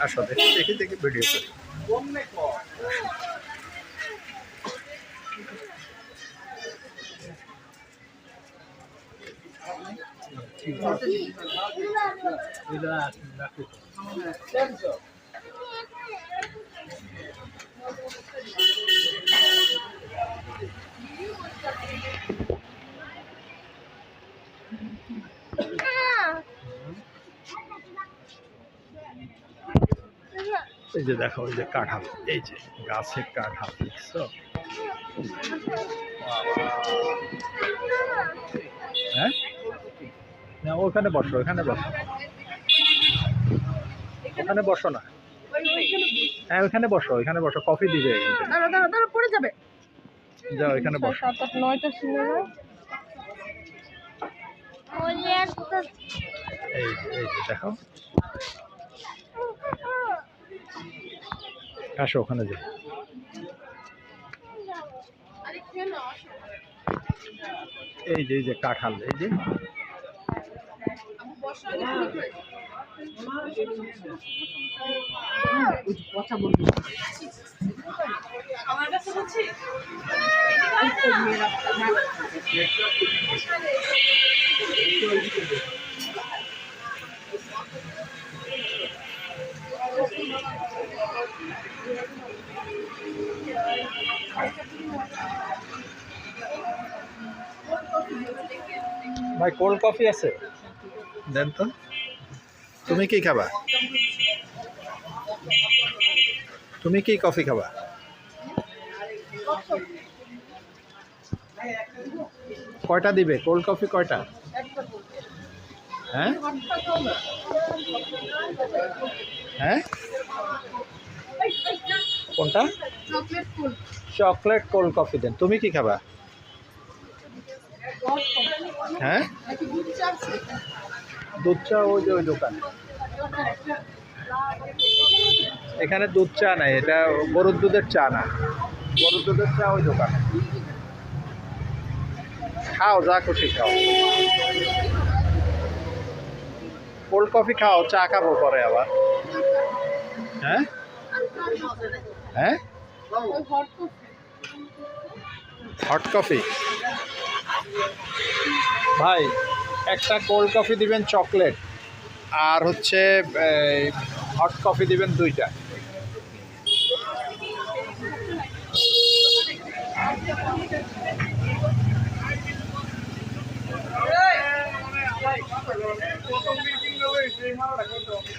আসো দেখি দেখি দেখি ভিডিও করি। এই যে দেখো ওই যে কাঁঠাল, এই যে গাছের কাঁঠাল দেখছো? হ্যাঁ না, ওখানে বসো, ওখানে বসো, ওখানে বসো না। হ্যাঁ ওখানে বসো, ওখানে বসো, কফি দিবে। পড়ে যাবে। যাও এখানে বসো। 7, 8, 9টা সিনেমা। এই যে দেখো, আসো ওখানে যাও। এই যে কাঁঠাল, এই যে আমার কাছে বলছি ভাই কোল্ড কফি আছে দেন তো। তুমি কি খাবা? তুমি কি কফি খাবা? কয়টা দিবে কোল্ড কফি, কয়টা? হ্যাঁ হ্যাঁ কোনটা? চকলেট কোল্ড কফি দেন। তুমি কি খাবা? হ্যাঁ দুধ চা ওই যে ওই দোকান, এখানে দুধ চা নাই, এটা গরুর দুধের চা না, গরুর দুধের চা ওই দোকানে। খাও যা খুশি খাও, কোল্ড কফি খাও, চা খাবো পরে আবার। হ্যাঁ হ্যাঁ হট কফি ভাই, একটা কোল্ড কফি দিবেন চকলেট, আর হচ্ছে হট কফি দিবেন 2টা। প্রথম মিটিং হবে সেই মারাটা করতে হবে।